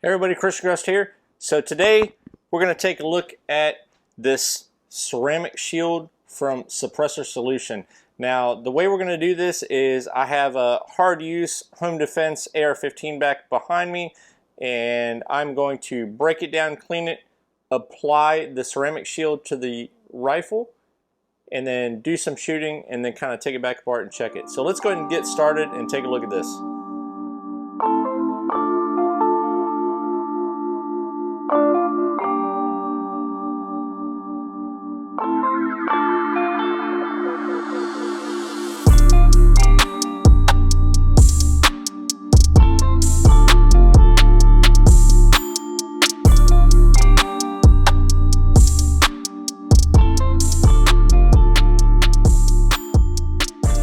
Hey everybody, Grest here. So today we're going to take a look at this ceramic shield from Suppressor Solution. Now the way we're going to do this is I have a hard use home defense AR-15 back behind me, and I'm going to break it down, clean it, apply the ceramic shield to the rifle, and then do some shooting and then kind of take it back apart and check it. So let's go ahead and get started and take a look at this.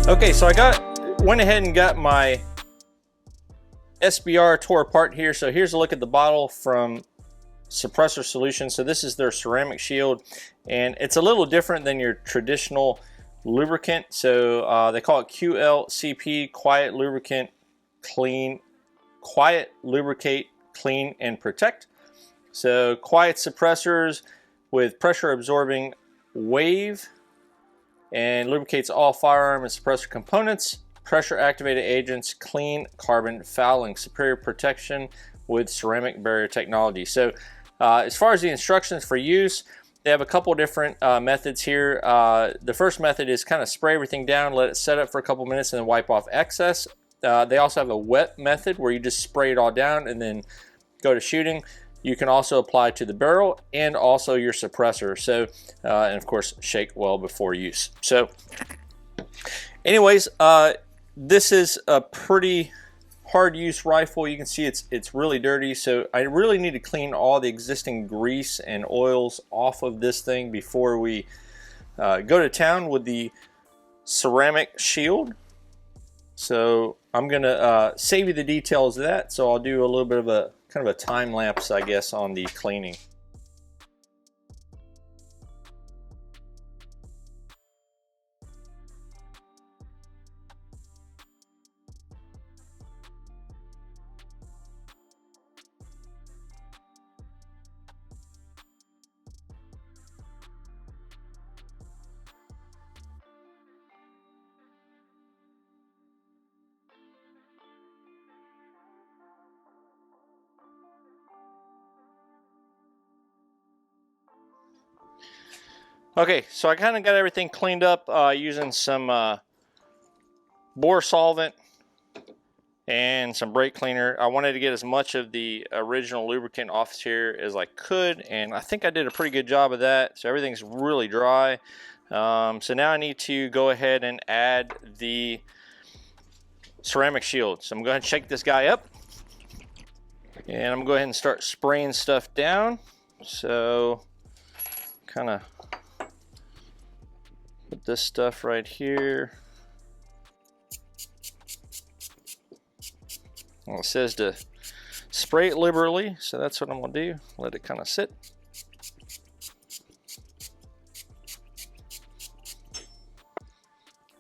Okay, so I went ahead and got my SBR tore apart here. So here's a look at the bottle from Suppressor Solution. So this is their ceramic shield, and it's a little different than your traditional lubricant. So they call it QLCP, Quiet Lubricant, Clean, Quiet Lubricate, Clean, and Protect. So quiet suppressors with pressure absorbing wave, and lubricates all firearm and suppressor components, pressure activated agents, clean carbon fouling, superior protection with ceramic barrier technology. So as far as the instructions for use, they have a couple different methods here. The first method is kind of spray everything down, let it set up for a couple minutes, and then wipe off excess. They also have a wet method where you just spray it all down and then go to shooting. You can also apply to the barrel and also your suppressor. So, and of course, shake well before use. So anyways, this is a pretty hard use rifle. You can see it's really dirty. So I really need to clean all the existing grease and oils off of this thing before we go to town with the ceramic shield. So I'm gonna save you the details of that. So I'll do a little bit of a kind of a time lapse, I guess, on the cleaning. Okay, so I kind of got everything cleaned up using some bore solvent and some brake cleaner. I wanted to get as much of the original lubricant off here as I could, and I think I did a pretty good job of that. So everything's really dry. So now I need to go ahead and add the ceramic shield. So I'm going to shake this guy up, and I'm going to go ahead and start spraying stuff down. So kind of put this stuff right here. Well, it says to spray it liberally, so that's what I'm gonna do. Let it kind of sit.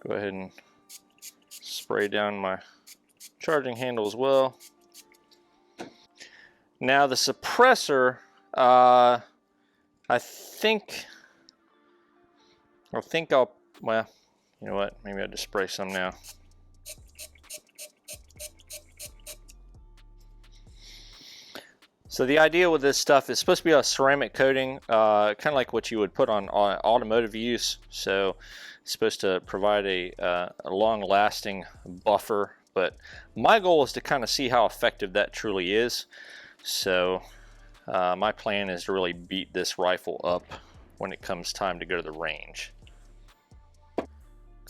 Go ahead and spray down my charging handle as well. Now the suppressor, I think I'll, well, you know what, maybe I'll just spray some now. So the idea with this stuff is supposed to be a ceramic coating, kind of like what you would put on automotive use. So it's supposed to provide a long-lasting buffer, but my goal is to kind of see how effective that truly is. So my plan is to really beat this rifle up when it comes time to go to the range.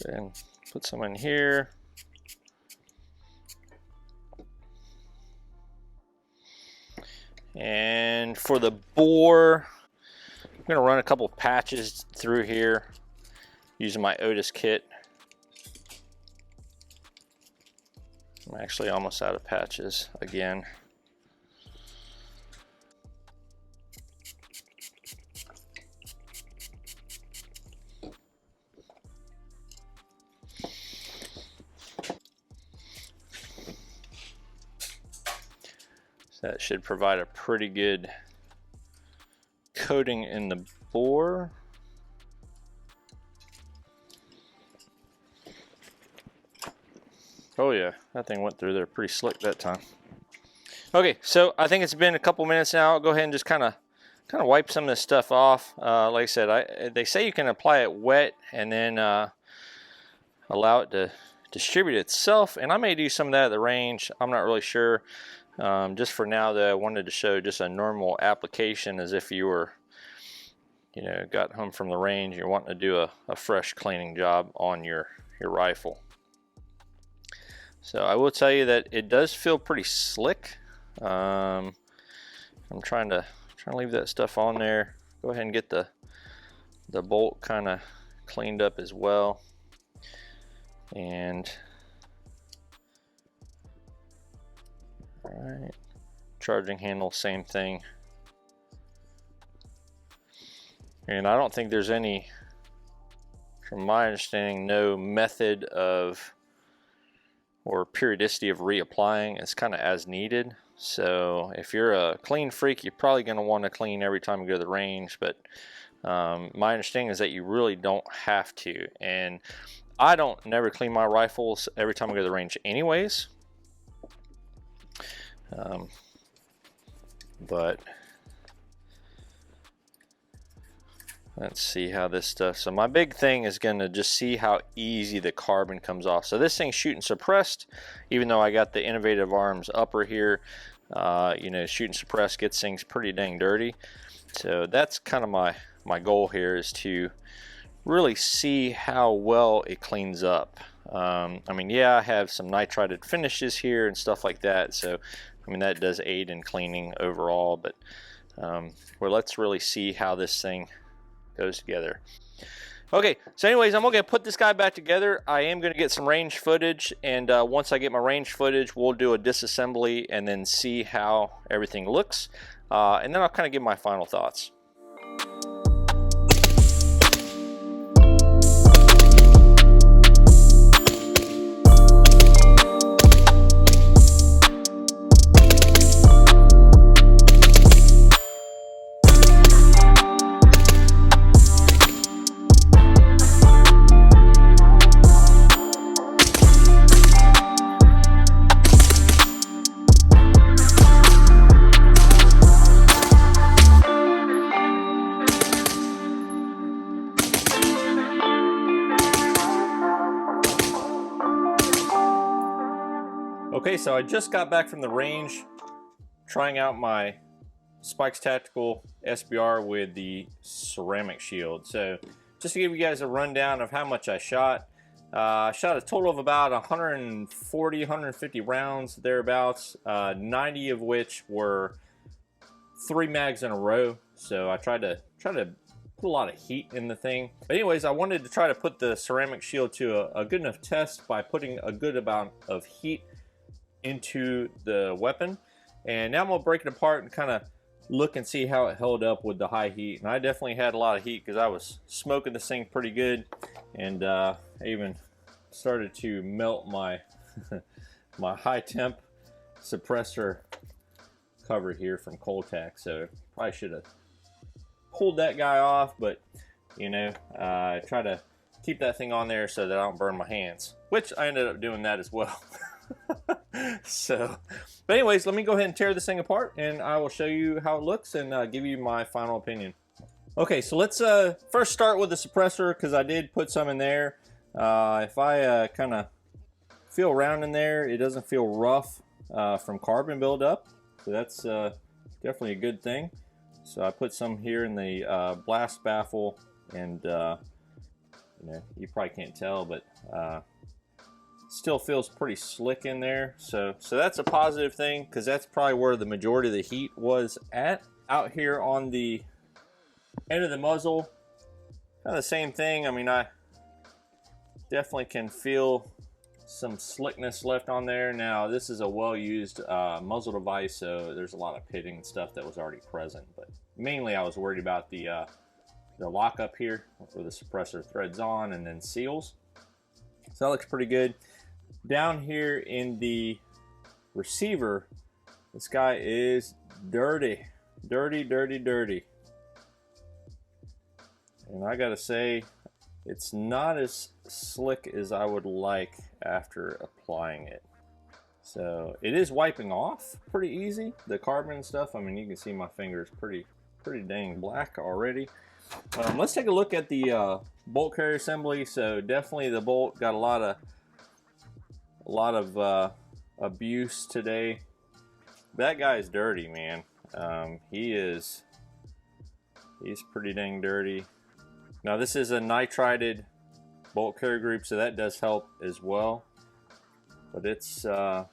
Go ahead and put some in here. And for the bore, I'm going to run a couple patches through here using my Otis kit. I'm actually almost out of patches again. That should provide a pretty good coating in the bore. Oh yeah, that thing went through there pretty slick that time. Okay, so I think it's been a couple minutes now. I'll go ahead and just kind of wipe some of this stuff off. Like I said, they say you can apply it wet and then allow it to distribute itself, and I may do some of that at the range. I'm not really sure. Just for now though, I wanted to show just a normal application as if you were, you know, got home from the range, you're wanting to do a fresh cleaning job on your rifle. So I will tell you that it does feel pretty slick. I'm trying to leave that stuff on there. Go ahead and get the bolt kind of cleaned up as well. And all right, charging handle, same thing. And I don't think there's any, from my understanding, no method of or periodicity of reapplying. It's kind of as needed. So if you're a clean freak, you're probably going to want to clean every time you go to the range, but my understanding is that you really don't have to. And I don't never clean my rifles every time I go to the range anyways. But let's see how this stuff. So my big thing is going to just see how easy the carbon comes off. So this thing's shooting suppressed, even though I got the Innovative Arms upper here. You know, shooting suppressed gets things pretty dang dirty. So that's kind of my goal here, is to really see how well it cleans up. I mean, yeah, I have some nitrided finishes here and stuff like that. So, I mean, that does aid in cleaning overall. But well, let's really see how this thing goes together. Okay, so anyways, I'm gonna put this guy back together. I am gonna get some range footage, and once I get my range footage, we'll do a disassembly and then see how everything looks, and then I'll kind of give my final thoughts. Okay, so I just got back from the range trying out my Spikes Tactical SBR with the ceramic shield. So just to give you guys a rundown of how much I shot. I shot a total of about 140, 150 rounds, thereabouts, 90 of which were 3 mags in a row. So I tried to put a lot of heat in the thing. But anyways, I wanted to try to put the ceramic shield to a good enough test by putting a good amount of heat into the weapon. And now I'm gonna break it apart and kind of look and see how it held up with the high heat. And I definitely had a lot of heat because I was smoking this thing pretty good, and I even started to melt my my high temp suppressor cover here from Coltac. So probably should have pulled that guy off, but you know, try to keep that thing on there so that I don't burn my hands, which I ended up doing that as well. So, but anyways, let me go ahead and tear this thing apart, and I will show you how it looks and give you my final opinion. Okay, so let's first start with the suppressor, because I did put some in there. If I kind of feel around in there, it doesn't feel rough from carbon buildup, so that's definitely a good thing. So I put some here in the blast baffle, and you know, you probably can't tell, but still feels pretty slick in there. So that's a positive thing, because that's probably where the majority of the heat was at. Out here on the end of the muzzle, kind of the same thing. I mean, I definitely can feel some slickness left on there. Now, this is a well-used muzzle device, so there's a lot of pitting and stuff that was already present. But mainly, I was worried about the lockup here, where the suppressor threads on and then seals. So that looks pretty good. Down here in the receiver, This guy is dirty. Dirty, dirty, dirty. And I gotta say, it's not as slick as I would like after applying it. So it is wiping off pretty easy. The carbon stuff, I mean, you can see my fingers pretty dang black already. Let's take a look at the bolt carrier assembly. So definitely the bolt got a lot of abuse today. That guy's dirty, man. He's pretty dang dirty. Now this is a nitrided bolt carrier group, so that does help as well. But it's got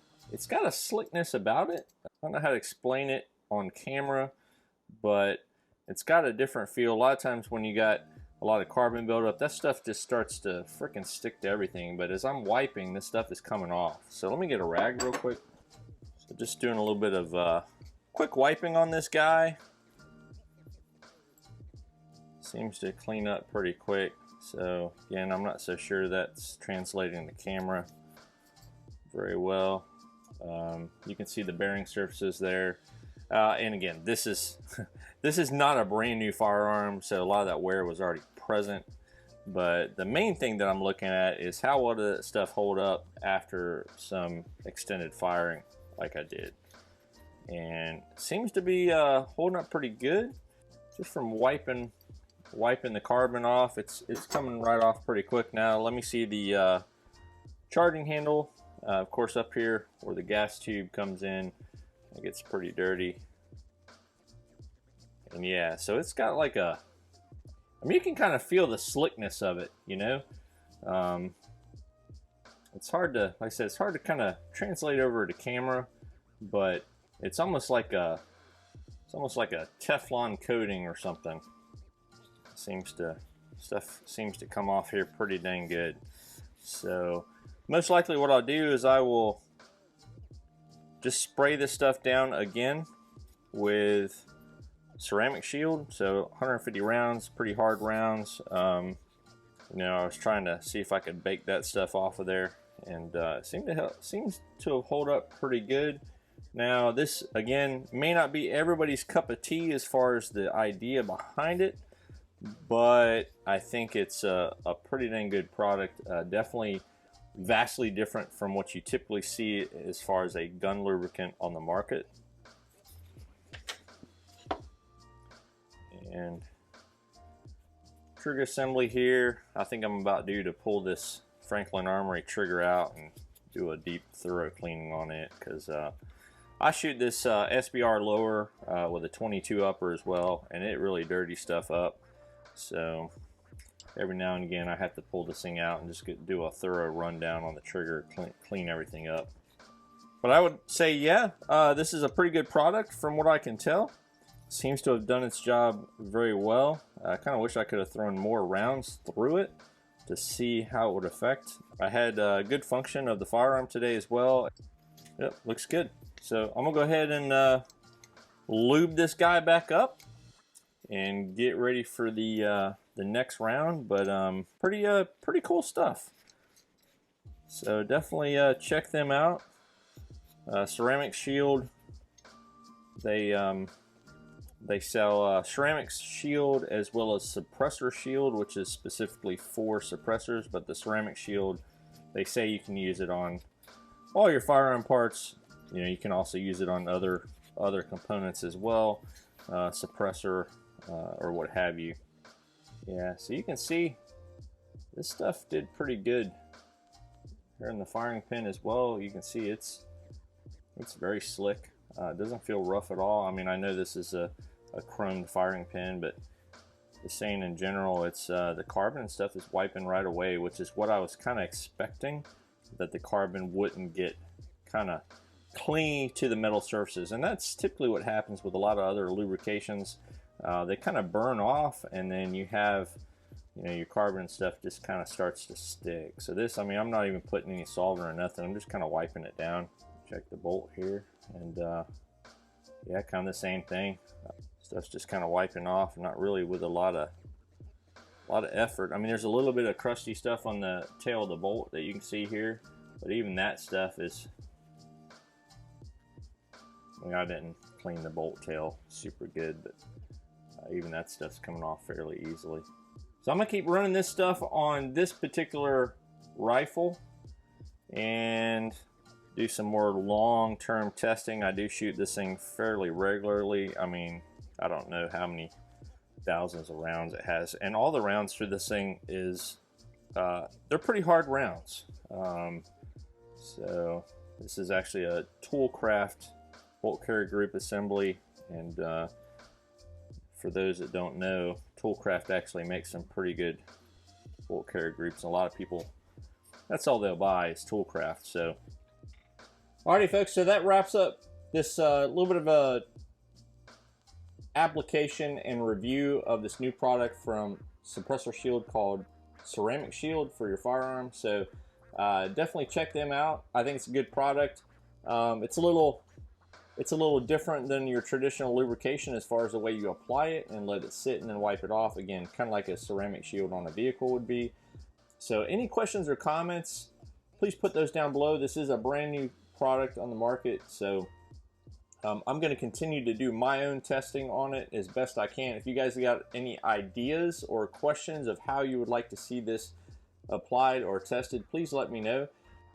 a slickness about it. I don't know how to explain it on camera, but it's got a different feel. A lot of times when you got a lot of carbon buildup, that stuff just starts to freaking stick to everything. But as I'm wiping, this stuff is coming off. So let me get a rag real quick. So just doing a little bit of quick wiping on this guy. Seems to clean up pretty quick. So again, I'm not so sure that's translating to camera very well. You can see the bearing surfaces there. And again, this is this is not a brand new firearm, so a lot of that wear was already present. But the main thing that I'm looking at is how well does that stuff hold up after some extended firing like I did. And it seems to be holding up pretty good. Just from wiping the carbon off, it's coming right off pretty quick. Now let me see the charging handle. Of course, up here where the gas tube comes in, it gets pretty dirty. And yeah, so it's got like a, I mean, you can kind of feel the slickness of it, you know. It's hard to, like I said, it's hard to kind of translate over to camera, but it's almost like a Teflon coating or something. Stuff seems to come off here pretty dang good. So most likely what I'll do is I will just spray this stuff down again with ceramic shield. So 150 rounds, pretty hard rounds. You know, I was trying to see if I could bake that stuff off of there, and seems to hold up pretty good. Now this again may not be everybody's cup of tea as far as the idea behind it, but I think it's a pretty dang good product. Definitely vastly different from what you typically see as far as a gun lubricant on the market. And trigger assembly here. I think I'm about due to pull this Franklin Armory trigger out and do a deep thorough cleaning on it, because I shoot this SBR lower with a 22 upper as well, and it really dirties stuff up. So every now and again I have to pull this thing out and just do a thorough rundown on the trigger, clean everything up. But I would say, yeah, this is a pretty good product from what I can tell. Seems to have done its job very well. I kind of wish I could have thrown more rounds through it to see how it would affect. I had good function of the firearm today as well. Yep, looks good. So I'm gonna go ahead and lube this guy back up and get ready for the next round. But pretty cool stuff. So definitely check them out. Ceramic Shield. They sell ceramic shield as well as suppressor shield, which is specifically for suppressors. But the ceramic shield, they say you can use it on all your firearm parts. You know, you can also use it on other components as well, suppressor or what have you. Yeah, so you can see this stuff did pretty good here in the firing pin as well. You can see it's very slick. It doesn't feel rough at all. I mean, I know this is a chromed firing pin, but just saying in general, it's the carbon and stuff is wiping right away, which is what I was kind of expecting, that the carbon wouldn't get kind of clingy to the metal surfaces. And that's typically what happens with a lot of other lubrications. They kind of burn off, and then you have, you know, your carbon stuff just kind of starts to stick. So this, I mean, I'm not even putting any solvent or nothing. I'm just kind of wiping it down. Check the bolt here, and yeah, kind of the same thing. Stuff's just kind of wiping off, not really with a lot of effort. I mean, there's a little bit of crusty stuff on the tail of the bolt that you can see here, but even that stuff is I mean, I didn't clean the bolt tail super good, but even that stuff's coming off fairly easily. So I'm gonna keep running this stuff on this particular rifle and do some more long-term testing. I do shoot this thing fairly regularly. I mean, I don't know how many thousands of rounds it has, and all the rounds through this thing is they're pretty hard rounds. So this is actually a Toolcraft bolt carrier group assembly, and for those that don't know, Toolcraft actually makes some pretty good bolt carrier groups. A lot of people, that's all they'll buy is Toolcraft. So alrighty folks, so that wraps up this little bit of a application and review of this new product from Suppressor Shield called Ceramic Shield for your firearm. So definitely check them out. I think it's a good product. It's a little different than your traditional lubrication as far as the way you apply it and let it sit and then wipe it off. Again, kind of like a ceramic shield on a vehicle would be. So any questions or comments, please put those down below. This is a brand new product on the market, so I'm going to continue to do my own testing on it as best I can. If you guys got any ideas or questions of how you would like to see this applied or tested, please let me know.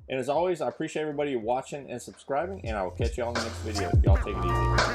And as always, I appreciate everybody watching and subscribing, and I will catch you all in the next video. Y'all take it easy.